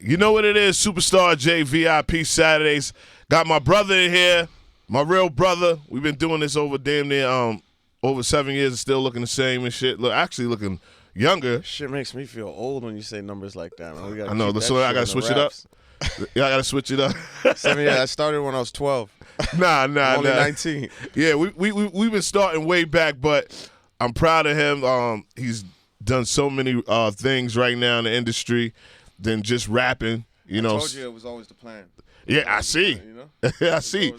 You know what it is, Superstar J VIP Saturdays. Got my brother in here, my real brother. We've been doing this over damn near over 7 years and still looking the same and shit. Look, actually looking younger. Shit makes me feel old when you say numbers like that, man. I know, so I gotta switch it up. Yeah, I gotta switch it up. 7 years. I started when I was 12. Nah. Only 19. Yeah, we've been starting way back, but I'm proud of him. He's done so many things right now in the industry than just rapping. You know, I told you it was always the plan. Yeah, I see. You know? I see.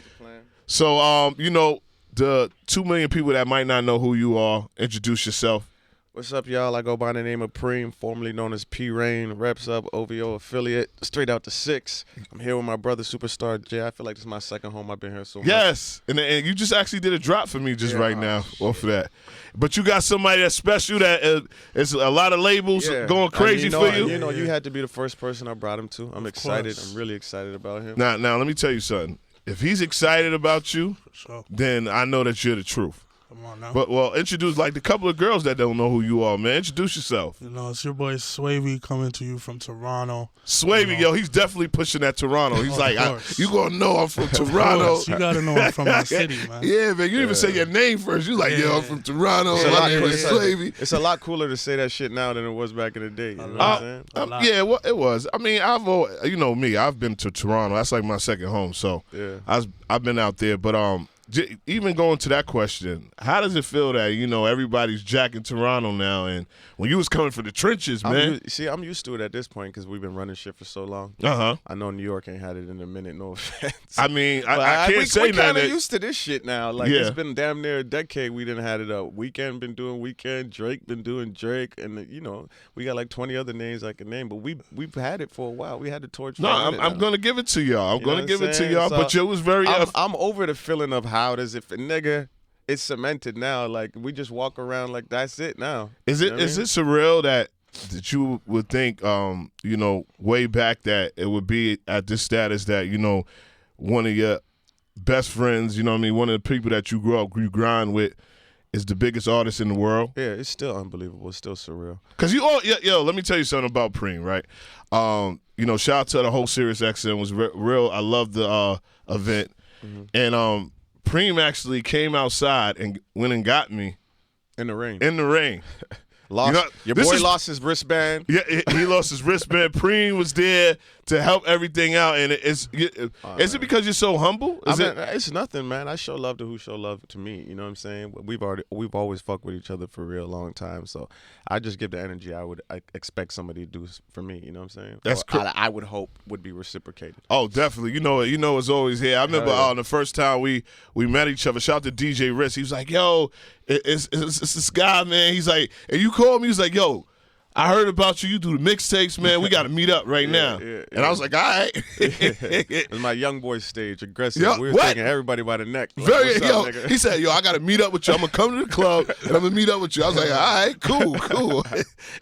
So, you know, the 2 million people that might not know who you are, introduce yourself. What's up, y'all? I go by the name of Preme, formerly known as P Rain, reps up, OVO affiliate, straight out to 6. I'm here with my brother, Superstar J. I feel like this is my second home. I've been here so much. Yes, and you just actually did a drop for me just right now off of that. But you got somebody that's special that is a lot of labels going crazy for you. You know, you had to be the first person I brought him to. I'm excited. I'm really excited about him. Now, let me tell you something. If he's excited about you, then I know that you're the truth. Come on now. But, well, introduce, like, the couple of girls that don't know who you are, man. Introduce yourself. You know, it's your boy Swavy coming to you from Toronto. Swavy, yo, he's definitely pushing that Toronto. He's like, you going to know I'm from Toronto. You got to know I'm from my city, man. Yeah, man. You even say your name first. You like, yo, I'm from Toronto. My name is Swavy. It's a lot cooler to say that shit now than it was back in the day. You know what I'm saying? Yeah, well, it was. I mean, you know me. I've been to Toronto. That's like my second home. So I've been out there. But even going to that question, how does it feel that, you know, everybody's jacking Toronto now, and when you was coming from the trenches, man? I'm used to it at this point because we've been running shit for so long. I know New York ain't had it in a minute, no offense. I mean, I can't say nothing. We're kind of used to this shit now. Like, it's been damn near a decade we didn't had it up. Weeknd been doing Weeknd, Drake been doing Drake, and, you know, we got like 20 other names I can name, but we've had it for a while. We had the torch. No, I'm going to give it to y'all. I'm going to give it to y'all, but it was very... I'm over the feeling of how it is if a nigga, it's cemented now. Like, we just walk around like that's it now. Is it surreal that you would think, you know, way back that it would be at this status that, you know, one of your best friends, you know what I mean, one of the people that you grew up, you grind with, is the biggest artist in the world? Yeah, it's still unbelievable. It's still surreal. Because yo, let me tell you something about Preme, right? You know, shout out to the whole Sirius XM. Was real. I love the event. And Preme actually came outside and went and got me in the rain. Your boy lost his wristband. Yeah, he lost his wristband. Preme was there to help everything out, and is it because you're so humble? It's nothing, man. I show love to who show love to me. You know what I'm saying? We've always fucked with each other for a real long time, so I just give the energy I expect somebody to do for me. You know what I'm saying? That's I would hope would be reciprocated. Oh, definitely. You know, it's always here. I remember the first time we met each other. Shout out to DJ Riss. He was like, "Yo, it's this guy, man." He's like, and you called me. He's like, "Yo, I heard about you. You do the mixtapes, man. We got to meet up right now." And I was like, all right. It was my young boy stage, aggressive. We were taking everybody by the neck. Like, he said, yo, I got to meet up with you. I'm going to come to the club, and I'm going to meet up with you. I was like, all right, cool.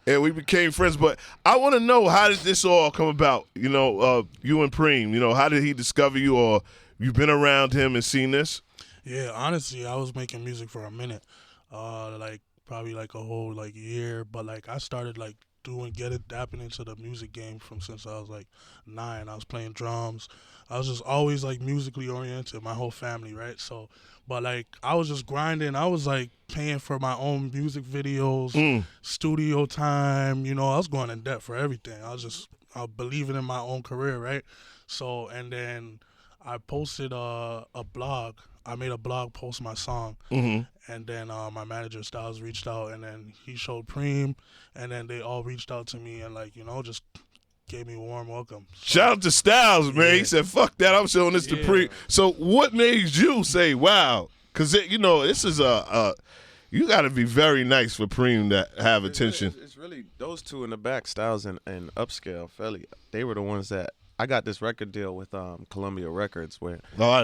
And we became friends. But I want to know, how did this all come about? You know, you and Preme, you know, how did he discover you, or you've been around him and seen this? Yeah, honestly, I was making music for a minute, probably like a whole like year, but like I started like dapping into the music game from since I was like 9. I was playing drums. I was just always like musically oriented, my whole family, right? So, but like I was just grinding. I was like paying for my own music videos, studio time, you know, I was going in debt for everything. I was believing in my own career, right? So, and then I posted a blog. I made a blog post my song, and then my manager Styles reached out, and then he showed Preme, and then they all reached out to me and like, you know, just gave me a warm welcome. So, shout out to Styles, man. Yeah. He said, "Fuck that, I'm showing this to Preme." So what made you say, "Wow"? Because you know, this is you got to be very nice for Preme to have attention. It's really those two in the back, Styles and Upscale, Felly. They were the ones that. I got this record deal with Columbia Records where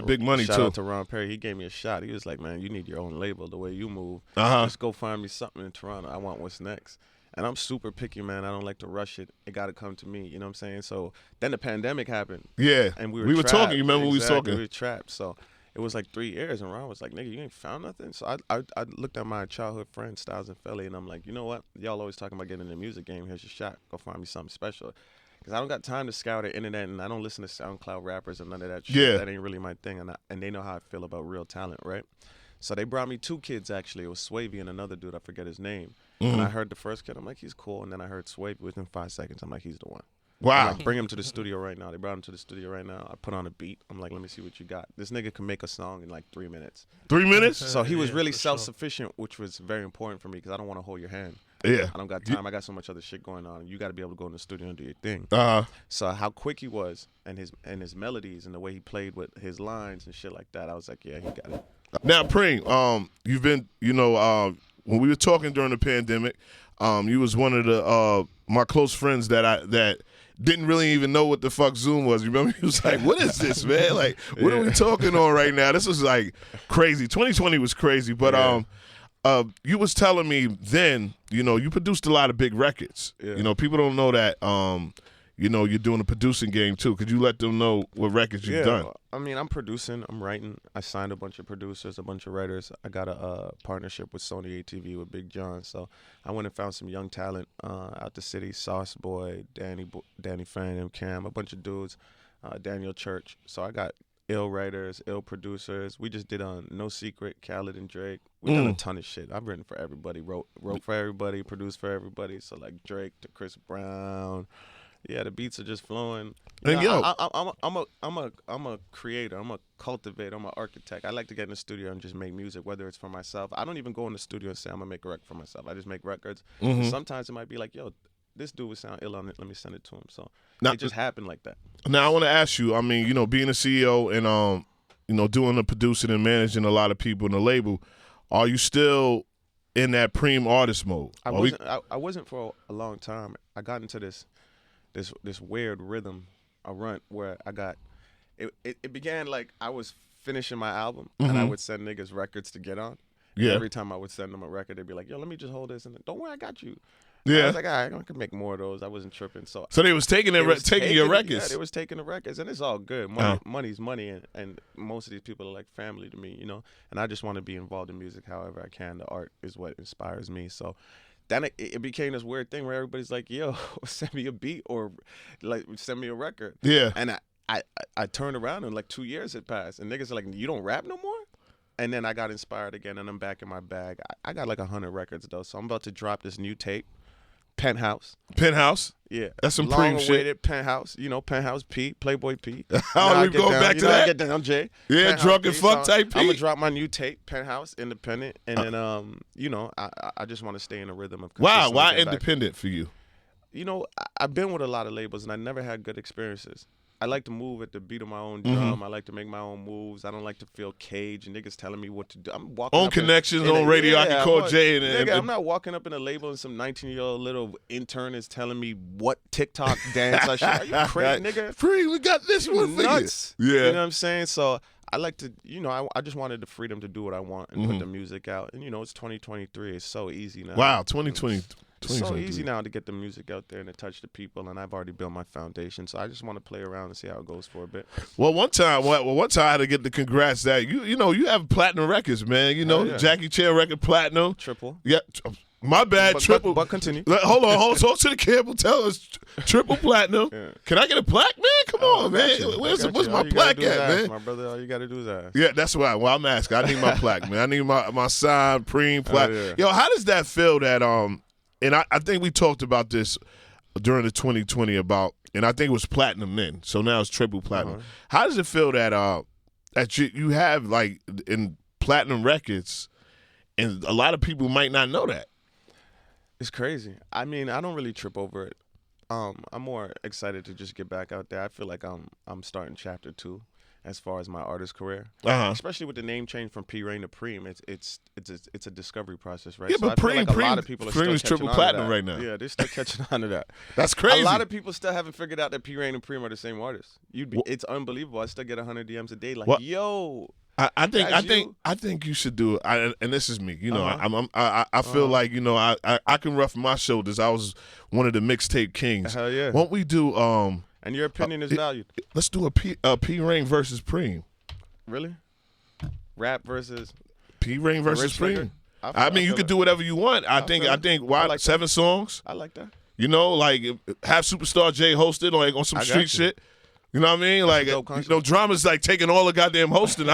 big money shout too. Out to Ron Perry. He gave me a shot. He was like, "Man, you need your own label. The way you move, just go find me something in Toronto. I want what's next." And I'm super picky, man. I don't like to rush it. It got to come to me. You know what I'm saying? So then the pandemic happened. Yeah, and we were talking. You remember we was talking? We were trapped. So it was like 3 years, and Ron was like, "Nigga, you ain't found nothing." So I looked at my childhood friends, Styles and Felly, and I'm like, you know what? Y'all always talking about getting in the music game. Here's your shot. Go find me something special. because I don't got time to scour the internet, and I don't listen to SoundCloud rappers and none of that shit. Yeah. That ain't really my thing, and they know how I feel about real talent, right? So they brought me 2 kids, actually. It was Swavy and another dude, I forget his name. And I heard the first kid, I'm like, he's cool. And then I heard Swavy within 5 seconds. I'm like, he's the one. Wow. I'm like, bring him to the studio right now. They brought him to the studio right now. I put on a beat. I'm like, let me see what you got. This nigga can make a song in like 3 minutes. 3 minutes? So he was Yeah, really for self-sufficient, which was very important for me because I don't want to hold your hand. Yeah. I don't got time. I got so much other shit going on. You got to be able to go in the studio and do your thing. Uh-huh. So how quick he was and his melodies and the way he played with his lines and shit like that, I was like, yeah, he got it. Now, Preme, you've been, when we were talking during the pandemic, you was one of the my close friends that didn't really even know what the fuck Zoom was. You remember? He was like, "What is this, man? Like, what are we talking on right now? This is like crazy. 2020 was crazy." But you was telling me then, you produced a lot of big records. Yeah. People don't know that. You're doing a producing game too. Could you let them know what records you've done? I mean, I'm producing, I'm writing. I signed a bunch of producers, a bunch of writers. I got a partnership with Sony ATV with Big John. So I went and found some young talent out the city. Sauce Boy, Danny Fan, Cam, a bunch of dudes. Daniel Church. So I got ill writers, ill producers. We just did No Secret, Khaled and Drake. We done a ton of shit. I've written for everybody, wrote for everybody, produced for everybody. So like Drake to Chris Brown. Yeah, the beats are just flowing. I'm a creator. I'm a cultivator. I'm an architect. I like to get in the studio and just make music, whether it's for myself. I don't even go in the studio and say I'm gonna make a record for myself. I just make records. Sometimes it might be like, yo, this dude would sound ill on it. Let me send it to him. So it just happened like that. Now I want to ask you. I mean, being a CEO and doing the producing and managing a lot of people in the label, are you still in that Preme artist mode? I wasn't for a long time. I got into this weird rhythm, a run where I got it began like I was finishing my album and I would send niggas records to get on. Yeah. Every time I would send them a record, they'd be like, yo, let me just hold this, and don't worry, I got you. Yeah. I was like, all right, I can make more of those. I wasn't tripping. So they was taking your records. Yeah, they was taking the records, and it's all good. Money's money, and most of these people are like family to me, and I just want to be involved in music however I can. The art is what inspires me. So then it became this weird thing where everybody's like, yo, send me a beat or like send me a record. Yeah. And I turned around and like 2 years had passed and niggas are like, you don't rap no more? And then I got inspired again and I'm back in my bag. I got like 100 records though. So I'm about to drop this new tape, Penthouse. Penthouse? Yeah. That's some Preme shit. Long-awaited Penthouse. Penthouse P, Playboy P. Oh, we going back to that? I get down, Jay. Yeah, Penthouse drunk and P. fuck So type P. I'm going to drop my new tape, Penthouse, independent. And then, I just want to stay in a rhythm of Wow, why getting back. independent for you? I've been with a lot of labels and I never had good experiences. I like to move at the beat of my own drum. I like to make my own moves. I don't like to feel caged and niggas telling me what to do. I'm walking on up connections, on radio. I can call Jay and I'm not walking up in a label and some 19-year-old little intern is telling me what TikTok dance I should. Are you crazy, nigga? Free, we got this one for nuts. You. Yeah. You know what I'm saying? So I like to, I just wanted the freedom to do what I want and put the music out. And, it's 2023. It's so easy now. Wow, 2020. It's so easy now to get the music out there and to touch the people, and I've already built my foundation. So I just want to play around and see how it goes for a bit. Well, one time I had to get the congrats that you have platinum records, man. Yeah. Jackie Chan record platinum. Triple. Yeah. My bad, triple. But continue. Hold on. Talk to the camera. Tell us triple platinum. Yeah. Can I get a plaque, man? Come on, man. Where's my plaque at, man? My brother, all you got to do is ask. Yeah, that's why. Well, I'm asking. I need my plaque, man. I need my signed Preme plaque. Yeah. Yo, how does that feel that and I think we talked about this during the 2020 and I think it was platinum then. So now it's triple platinum. How does it feel that that you have like in platinum records, and a lot of people might not know that? It's crazy. I mean, I don't really trip over it. I'm more excited to just get back out there. I feel like I'm starting chapter 2 as far as my artist career, especially with the name change from P Rain to Preme. It's a discovery process, right? Yeah, so but Preme, like a lot of people are Preme still is catching triple on platinum to that. right now. Yeah, they're still catching on to that. That's crazy. A lot of people still haven't figured out that P Rain and Preme are the same artist. It's unbelievable. I still get 100 DMs a day, like, yo. I think you should do it. And this is me. I feel like I can rough my shoulders. I was one of the mixtape kings. Hell yeah. Won't we do and your opinion is valued. Let's do a P Rain versus Preme. Really? Rap versus P Rain versus Preme. I mean, you could do whatever you want. I think why like 7 songs? I like that. You know, like have Superstar J hosted like on some street shit. You know what I mean? Like, Drama's like taking all the goddamn hosting.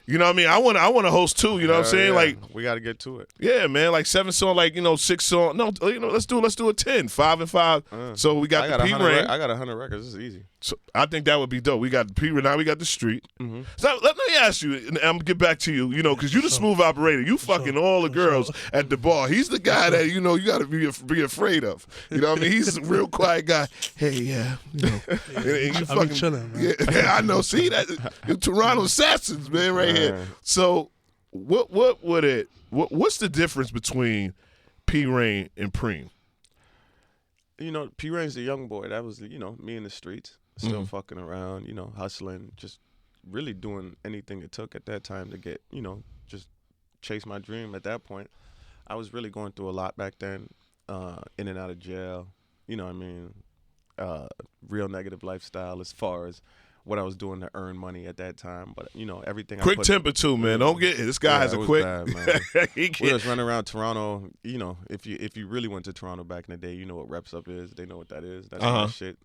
You know what I mean? I want to host too. You know what I'm saying? Yeah. Like, we got to get to it. Yeah, man. Like 7 songs, like 6 songs. No, let's do a 10, 5 and 5. So we got the P-Rain. I got 100 records. This is easy. So I think that would be dope. We got the P-Rain. Now we got the street. Mm-hmm. So let me ask you, and I'm gonna get back to you. Because you the smooth operator. You fucking all the girls at the bar. He's the guy that you got to be afraid of. You know what I mean? He's a real quiet guy. Hey, yeah. And you fucking chilling, man. Yeah, I know. See that? You Toronto assassins, man, right here. So what's the difference between P-Rain and Preme? P-Rain's the young boy. That was, me in the streets, still fucking around, hustling, just really doing anything it took at that time to get, just chase my dream. At that point, I was really going through a lot back then, in and out of jail, real negative lifestyle as far as what I was doing to earn money at that time. But, everything quick temper too, man. Don't get it. This guy has a quick. Bad, man. We was running around Toronto. If you really went to Toronto back in the day, you know what Reps Up is. They know what that is. That's my shit.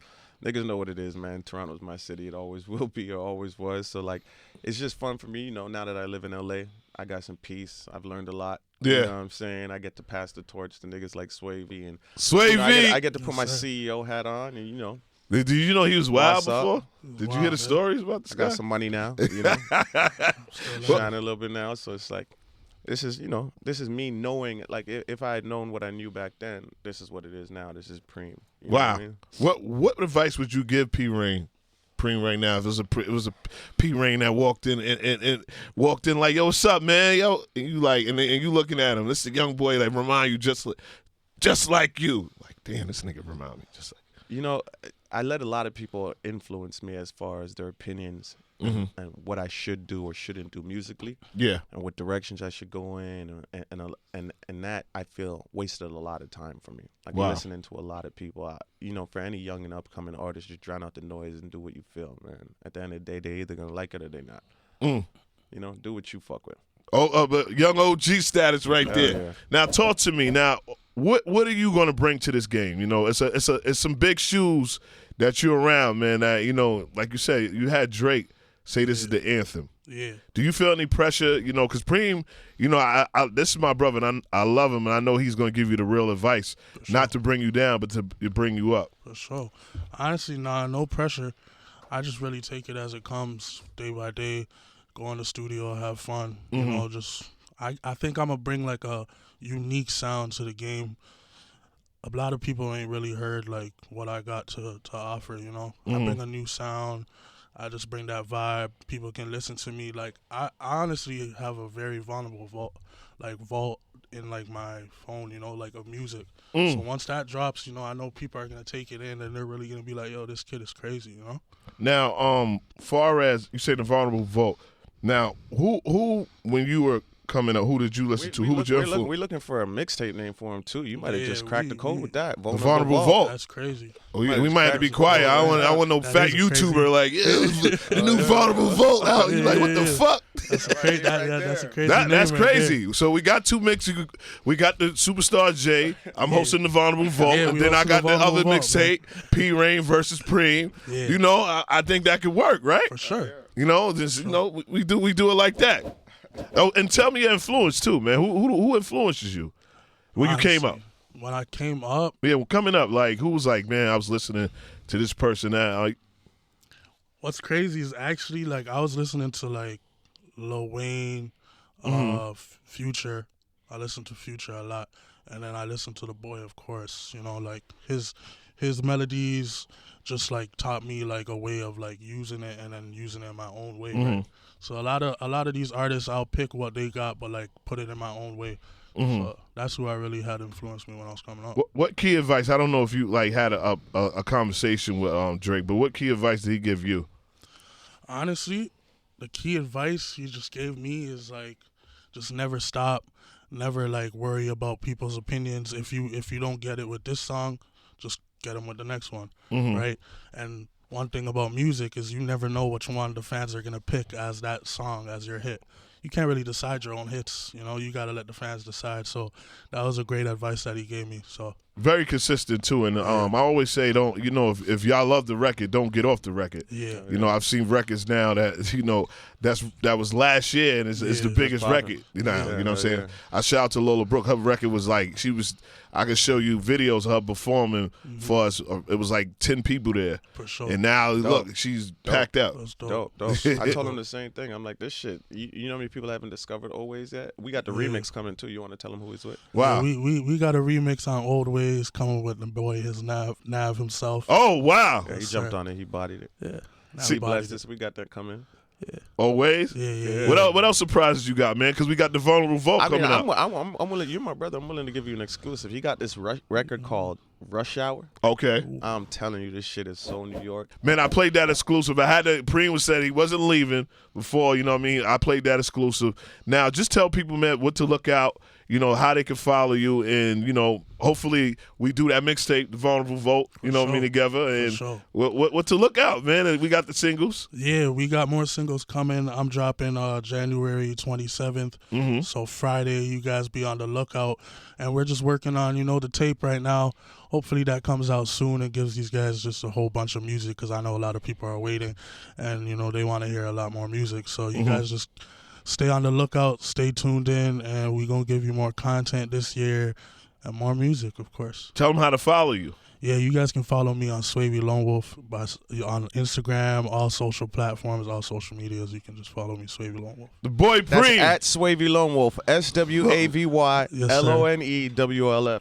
Niggas know what it is, man. Toronto's my city. It always will be or always was. So, like, it's just fun for me, now that I live in L.A., I got some peace. I've learned a lot. Yeah. You know what I'm saying? I get to pass the torch to niggas like Swavy. And Swavy! I get to put my CEO hat on and, Did you know he was wild before? Did you hear the stories about this guy? I got some money now, shining a little bit now. So it's like, this is me knowing, like, if I had known what I knew back then, this is what it is now. This is Preme. Wow. What I mean? What advice would you give Preme right now if it was a P-Rain that walked in and walked in like, yo, what's up, man? Yo, and you like, and you looking at him. This is a young boy that remind you just like you. Like, damn, this nigga remind me just like. I let a lot of people influence me as far as their opinions and what I should do or shouldn't do musically. Yeah. And what directions I should go in, and that I feel wasted a lot of time for me. Like listening to a lot of people. For any young and upcoming artist, just drown out the noise and do what you feel, man. At the end of the day, they're either gonna like it or they're not. Do what you fuck with. But young OG status right there. Yeah. Now talk to me. Now, what are you gonna bring to this game? It's some big shoes that you're around, man. Like you say, you had Drake say this is the anthem. Yeah. Do you feel any pressure? Because Preme, this is my brother, and I love him, and I know he's gonna give you the real advice, not to bring you down, but to bring you up. For sure. Honestly, no pressure. I just really take it as it comes, day by day. Go in the studio, have fun. I think I'm gonna bring like a unique sound to the game. A lot of people ain't really heard like what I got to offer. I bring a new sound. I just bring that vibe. People can listen to me. Like I honestly have a very vulnerable vault in like my phone. Like of music. So once that drops, I know people are gonna take it in and they're really gonna be like, yo, this kid is crazy. Now, far as you say the vulnerable vault. Now, who when you were coming up, who did you listen to? Who was your influence? We're looking for a mixtape name for him too. You might have just cracked the code with that. The vulnerable vault. That's crazy. We might have to be quiet. I want no fat YouTuber like, the new vulnerable vault out. You like, what the fuck? That's a crazy. That's a crazy. That's crazy. So we got two mixes. We got the Superstar J. I'm hosting the vulnerable vault, and then I got the other mixtape, P-Rain versus Preme. Yeah. I think that could work, right? For sure. We do it like that. Oh, and tell me your influence too, man. Who influences you when you came up? When I came up, coming up, like who was like, man, I was listening to this person now. Like, what's crazy is actually like I was listening to like Lil Wayne, Future. I listened to Future a lot, and then I listened to The Boy, of course. Like his melodies just like taught me like a way of like using it and then using it in my own way. Right? So a lot of these artists, I'll pick what they got, but like put it in my own way. So that's who I really had influenced me when I was coming up. What key advice? I don't know if you like had a conversation with Drake, but what key advice did he give you? Honestly, the key advice he just gave me is like, just never stop, never like worry about people's opinions. If you don't get it with this song, just get them with the next one, right? And one thing about music is you never know which one the fans are gonna pick as that song, as your hit. you can't really decide your own hits. You got to let the fans decide. So that was a great advice that he gave me. So very consistent too, and I always say, don't if y'all love the record, don't get off the record. Yeah, I've seen records now that that was last year, and it's the biggest record. You know what I'm saying? I shout out to Lola Brooke. Her record was like I could show you videos of her performing for us. It was like 10 people there, for sure. And now look, she's packed out. Dope. I told him the same thing. I'm like, this shit. You know how many people haven't discovered Always yet? We got the remix coming too. You want to tell them who he's with? Wow. Yeah, we got a remix on Old Ways coming with the boy, his Nav himself. Oh wow! Yeah, he jumped on it. He bodied it. Yeah. See, bless this. We got that coming. Yeah. Always. Yeah. What else surprises you got, man? Because we got the Vulnerable Vote coming up. I'm willing. You're my brother. I'm willing to give you an exclusive. He got this record called Rush Hour. Okay. I'm telling you, this shit is so New York. Man, I played that exclusive. Preme was said he wasn't leaving before. You know what I mean? I played that exclusive. Now, just tell people, man, what to look out. How they can follow you, and hopefully we do that mixtape, the Vulnerable Vote. What I mean, together, and what to look out, man. And we got the singles. Yeah, we got more singles coming. I'm dropping January 27th. Mm-hmm. So Friday, you guys be on the lookout. And we're just working on the tape right now. Hopefully that comes out soon and gives these guys just a whole bunch of music, because I know a lot of people are waiting, and they want to hear a lot more music. So you guys just stay on the lookout, stay tuned in, and we're going to give you more content this year and more music, of course. Tell them how to follow you. Yeah, you guys can follow me on Swavy Lone Wolf on Instagram, all social platforms, all social medias. You can just follow me, Swavy Lone Wolf. The boy Preme. That's at Swavy Lone Wolf, SWAVYLONEWLF.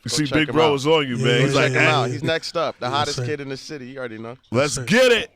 You see Big Bro is on you, man. He's like, check him out. He's next up. The hottest kid in the city. You already know. Let's get it.